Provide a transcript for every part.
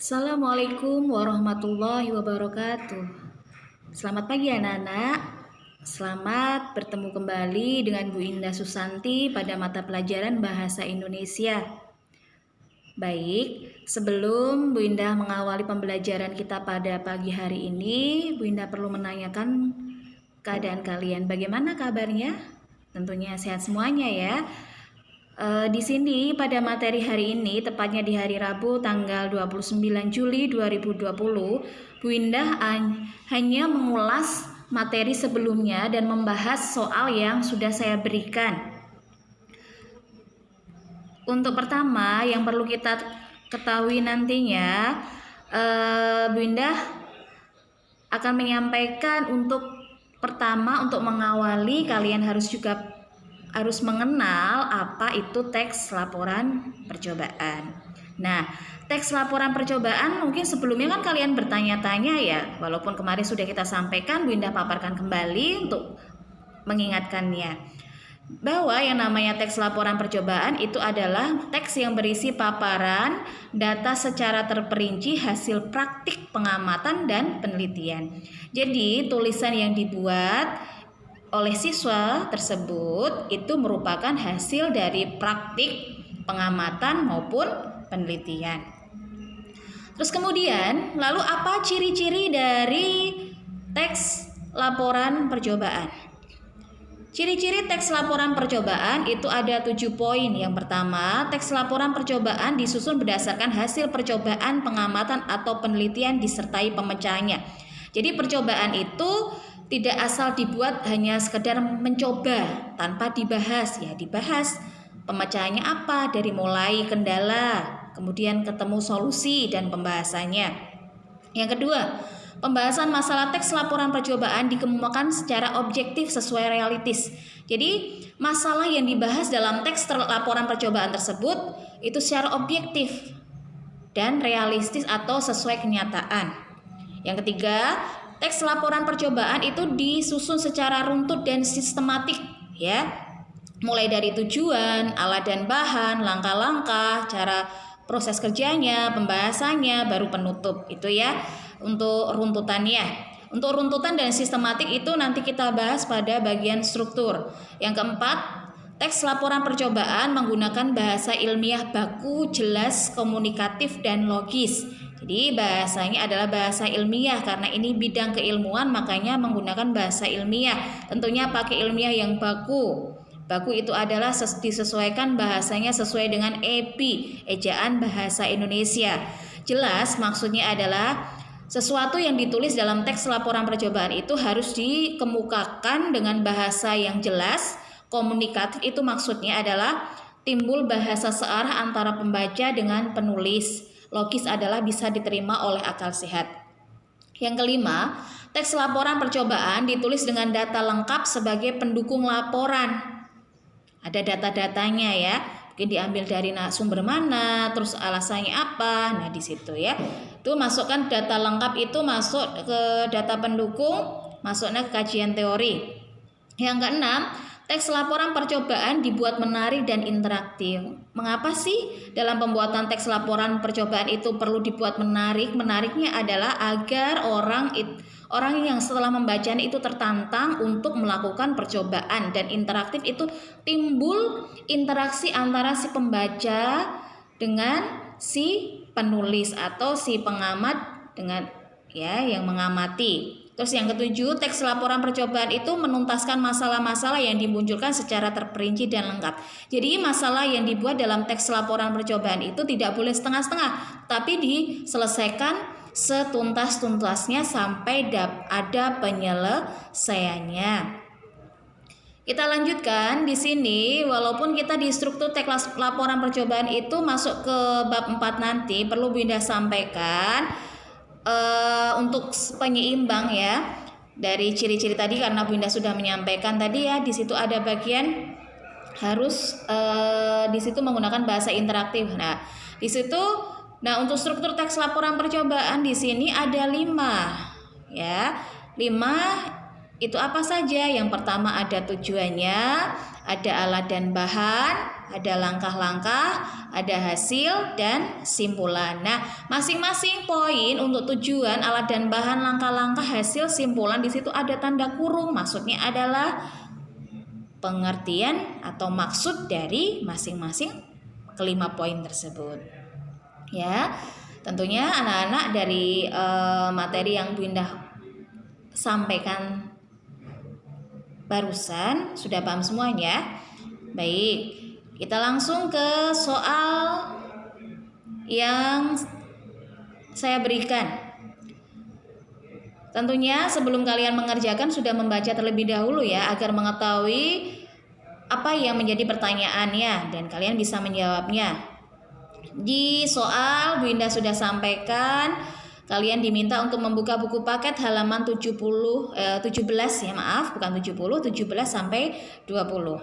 Assalamualaikum warahmatullahi wabarakatuh. Selamat pagi anak-anak. Selamat bertemu kembali dengan Bu Indah Susanti pada mata pelajaran Bahasa Indonesia. Baik, sebelum Bu Indah mengawali pembelajaran kita pada pagi hari ini, Bu Indah perlu menanyakan keadaan kalian. Bagaimana kabarnya? Tentunya sehat semuanya ya. Di sini pada materi hari ini, tepatnya di hari Rabu tanggal 29 Juli 2020, Bu Indah hanya mengulas materi sebelumnya dan membahas soal yang sudah saya berikan. Untuk pertama, yang perlu kita ketahui nantinya, Bu Indah akan menyampaikan untuk mengawali kalian harus mengenal apa itu teks laporan percobaan. Nah, teks laporan percobaan mungkin sebelumnya kan kalian bertanya-tanya ya, walaupun kemarin sudah kita sampaikan, Bu Indah paparkan kembali untuk mengingatkannya. Bahwa yang namanya teks laporan percobaan itu adalah teks yang berisi paparan data secara terperinci hasil praktik pengamatan dan penelitian. Jadi, tulisan yang dibuat oleh siswa tersebut itu merupakan hasil dari praktik pengamatan maupun penelitian. Terus kemudian, lalu apa ciri-ciri dari teks laporan percobaan? Ciri-ciri teks laporan percobaan itu ada 7 poin. Yang pertama, teks laporan percobaan disusun berdasarkan hasil percobaan, pengamatan atau penelitian disertai pemecahannya. Jadi percobaan itu tidak asal dibuat hanya sekedar mencoba tanpa dibahas. Ya, dibahas pemecahannya apa, dari mulai kendala, kemudian ketemu solusi dan pembahasannya. Yang kedua, pembahasan masalah teks laporan percobaan dikemukakan secara objektif sesuai realistis. Jadi, masalah yang dibahas dalam teks laporan percobaan tersebut itu secara objektif dan realistis atau sesuai kenyataan. Yang ketiga, teks laporan percobaan itu disusun secara runtut dan sistematik ya. Mulai dari tujuan, alat dan bahan, langkah-langkah, cara proses kerjanya, pembahasannya, baru penutup. Itu ya untuk runtutannya. Untuk runtutan dan sistematik itu nanti kita bahas pada bagian struktur. Yang keempat, teks laporan percobaan menggunakan bahasa ilmiah baku, jelas, komunikatif, dan logis. Jadi bahasanya adalah bahasa ilmiah karena ini bidang keilmuan, makanya menggunakan bahasa ilmiah. Tentunya pakai ilmiah yang baku. Baku itu adalah disesuaikan bahasanya sesuai dengan EPI, Ejaan Bahasa Indonesia. Jelas maksudnya adalah sesuatu yang ditulis dalam teks laporan percobaan itu harus dikemukakan dengan bahasa yang jelas. Komunikatif itu maksudnya adalah timbul bahasa searah antara pembaca dengan penulis. Logis adalah bisa diterima oleh akal sehat. Yang kelima, teks laporan percobaan ditulis dengan data lengkap sebagai pendukung laporan. Ada data-datanya ya, mungkin diambil dari sumber mana, terus alasannya apa. Nah, di situ ya. Itu masukkan data lengkap itu masuk ke data pendukung, masuknya ke kajian teori. Yang keenam, teks laporan percobaan dibuat menarik dan interaktif. Mengapa sih dalam pembuatan teks laporan percobaan itu perlu dibuat menarik? Menariknya adalah agar orang yang setelah membacanya itu tertantang untuk melakukan percobaan, dan interaktif itu timbul interaksi antara si pembaca dengan si penulis atau si pengamat dengan ya yang mengamati. Terus yang ketujuh, teks laporan percobaan itu menuntaskan masalah-masalah yang dimunculkan secara terperinci dan lengkap. Jadi masalah yang dibuat dalam teks laporan percobaan itu tidak boleh setengah-setengah, tapi diselesaikan setuntas-tuntasnya sampai ada penyelesaiannya. Kita lanjutkan di sini, walaupun kita di struktur teks laporan percobaan itu masuk ke bab 4 nanti, perlu Bu Indah sampaikan untuk penyeimbang ya dari ciri-ciri tadi, karena Bu Indah sudah menyampaikan tadi ya, di situ ada bagian harus di situ menggunakan bahasa interaktif. Nah, di situ untuk struktur teks laporan percobaan di sini ada 5 ya. 5 itu apa saja? Yang pertama ada tujuannya, ada alat dan bahan, ada langkah-langkah, ada hasil dan simpulan. Nah, masing-masing poin untuk tujuan, alat dan bahan, langkah-langkah, hasil, simpulan di situ ada tanda kurung. Maksudnya adalah pengertian atau maksud dari masing-masing kelima poin tersebut. Ya, tentunya anak-anak dari materi yang Bu Indah sampaikan barusan sudah paham semuanya. Baik, kita langsung ke soal yang saya berikan. Tentunya sebelum kalian mengerjakan sudah membaca terlebih dahulu ya, agar mengetahui apa yang menjadi pertanyaannya dan kalian bisa menjawabnya. Di soal Bu Indah sudah sampaikan, kalian diminta untuk membuka buku paket halaman 17 ya, maaf, bukan 70, 17 sampai 20.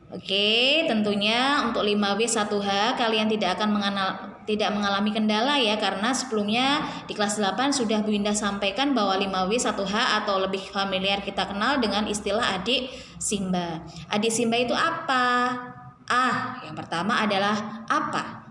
Oke, tentunya untuk 5W1H kalian tidak mengalami kendala ya, karena sebelumnya di kelas 8 sudah Bu Indah sampaikan bahwa 5W1H atau lebih familiar kita kenal dengan istilah adik Simba. Adik Simba itu apa? Yang pertama adalah apa?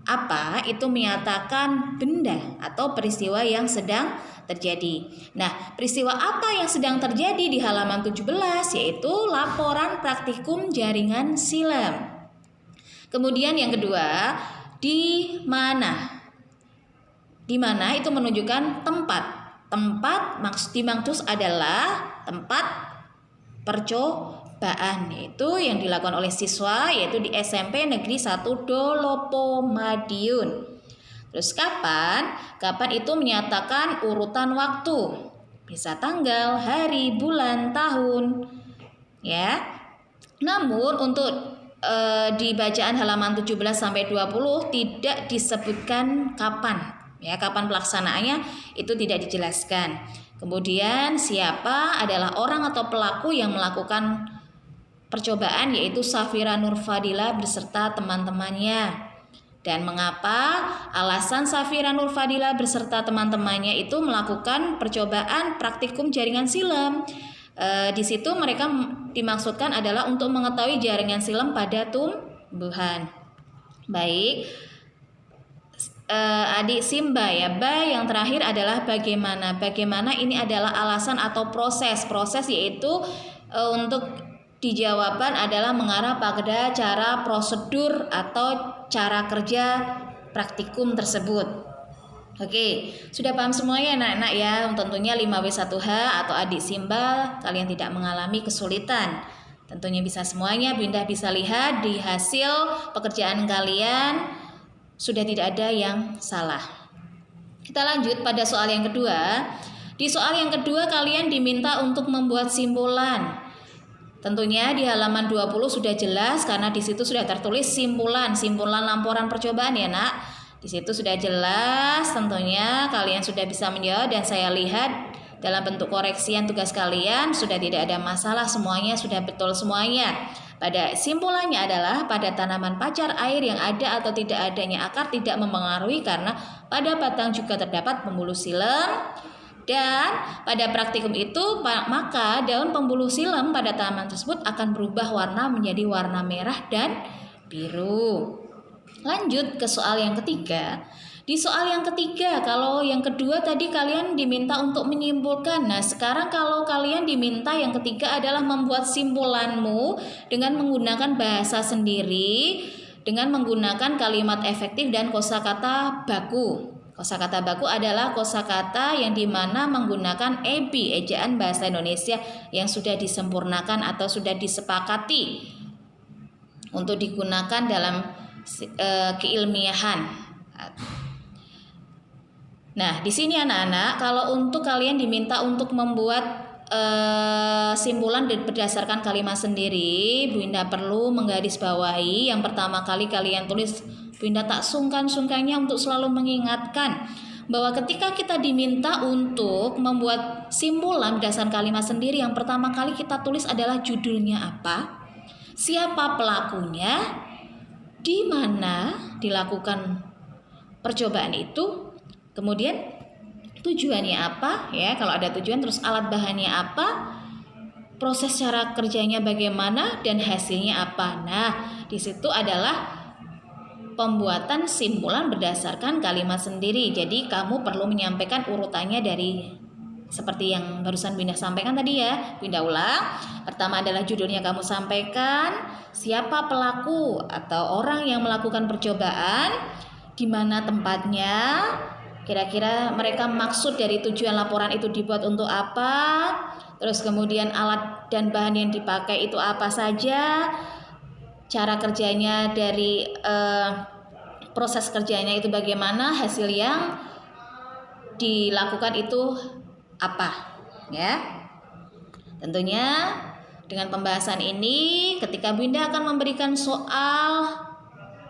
Apa itu menyatakan benda atau peristiwa yang sedang terjadi. Nah, peristiwa apa yang sedang terjadi di halaman 17 yaitu laporan praktikum jaringan silam. Kemudian yang kedua, di mana? Di mana itu menunjukkan tempat. Tempat dimaksud adalah tempat percobaan, yaitu yang dilakukan oleh siswa yaitu di SMP Negeri 1 Dolopo Madiun. Terus kapan? Kapan itu menyatakan urutan waktu. Bisa tanggal, hari, bulan, tahun. Ya. Namun untuk di bacaan halaman 17 sampai 20 tidak disebutkan kapan. Ya, kapan pelaksanaannya itu tidak dijelaskan. Kemudian siapa adalah orang atau pelaku yang melakukan percobaan yaitu Safira Nurfadila beserta teman-temannya. Dan mengapa alasan Safira Nurfadila beserta teman-temannya itu melakukan percobaan praktikum jaringan silam. Di situ mereka dimaksudkan adalah untuk mengetahui jaringan silam pada tumbuhan. Baik. Adik Simba ya, yang terakhir adalah bagaimana. Bagaimana ini adalah alasan atau proses yaitu untuk dijawaban adalah mengarah pada cara prosedur atau cara kerja praktikum tersebut. Oke, sudah paham semuanya anak-anak ya. Tentunya 5W1H atau adik Simba kalian tidak mengalami kesulitan. Tentunya bisa semuanya. Bu Indah bisa lihat di hasil pekerjaan kalian sudah tidak ada yang salah. Kita lanjut pada soal yang kedua. Di soal yang kedua kalian diminta untuk membuat simpulan. Tentunya di halaman 20 sudah jelas karena di situ sudah tertulis simpulan laporan percobaan ya nak. Di situ sudah jelas, tentunya kalian sudah bisa menjawab dan saya lihat dalam bentuk koreksian tugas kalian sudah tidak ada masalah, semuanya sudah betul semuanya. Pada simpulannya adalah pada tanaman pacar air yang ada atau tidak adanya akar tidak mempengaruhi karena pada batang juga terdapat pembuluh silem. Dan pada praktikum itu maka daun pembuluh silem pada tanaman tersebut akan berubah warna menjadi warna merah dan biru. Lanjut ke soal yang ketiga. Di soal yang ketiga, kalau yang kedua tadi kalian diminta untuk menyimpulkan. Nah, sekarang kalau kalian diminta yang ketiga adalah membuat simpulanmu dengan menggunakan bahasa sendiri, dengan menggunakan kalimat efektif dan kosakata baku. Kosakata baku adalah kosakata yang dimana menggunakan EBI, ejaan bahasa Indonesia yang sudah disempurnakan atau sudah disepakati untuk digunakan dalam keilmiahan. Nah, di sini anak-anak, kalau untuk kalian diminta untuk membuat simpulan berdasarkan kalimat sendiri, Bu Indah perlu menggarisbawahi. Yang pertama kali kalian tulis, Bu Indah tak sungkan-sungkannya untuk selalu mengingatkan bahwa ketika kita diminta untuk membuat simpulan berdasarkan kalimat sendiri, yang pertama kali kita tulis adalah judulnya apa, siapa pelakunya, di mana dilakukan percobaan itu, kemudian tujuannya apa ya, kalau ada tujuan, terus alat bahannya apa, proses cara kerjanya bagaimana dan hasilnya apa. Nah, di situ adalah pembuatan simpulan berdasarkan kalimat sendiri. Jadi kamu perlu menyampaikan urutannya dari seperti yang barusan Winda sampaikan tadi ya. Winda ulang. Pertama adalah judulnya kamu sampaikan, siapa pelaku atau orang yang melakukan percobaan, di mana tempatnya, kira-kira mereka maksud dari tujuan laporan itu dibuat untuk apa, terus kemudian alat dan bahan yang dipakai itu apa saja, cara kerjanya dari proses kerjanya itu bagaimana, hasil yang dilakukan itu apa, ya. Tentunya dengan pembahasan ini, ketika Winda akan memberikan soal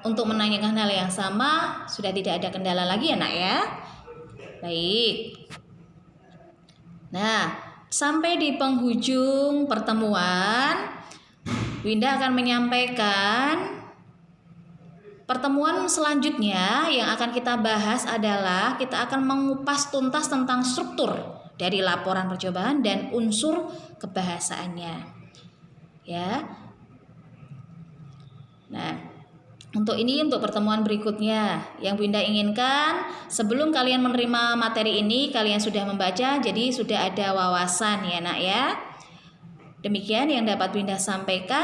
untuk menanyakan hal yang sama, sudah tidak ada kendala lagi ya nak ya. Baik. Nah, sampai di penghujung pertemuan, Winda akan menyampaikan pertemuan selanjutnya yang akan kita bahas adalah kita akan mengupas tuntas tentang struktur dari laporan percobaan dan unsur kebahasaannya. Ya. Nah, untuk pertemuan berikutnya yang Winda inginkan, sebelum kalian menerima materi ini, kalian sudah membaca, jadi sudah ada wawasan ya nak ya. Demikian yang dapat Winda sampaikan.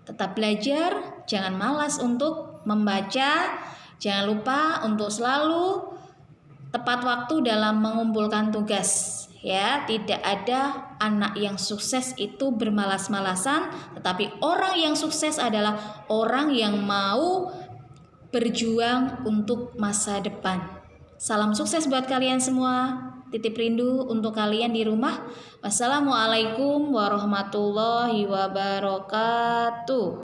Tetap belajar, jangan malas untuk membaca, jangan lupa untuk selalu tepat waktu dalam mengumpulkan tugas. Ya, tidak ada anak yang sukses itu bermalas-malasan, tetapi orang yang sukses adalah orang yang mau berjuang untuk masa depan. Salam sukses buat kalian semua. Titip rindu untuk kalian di rumah. Wassalamualaikum warahmatullahi wabarakatuh.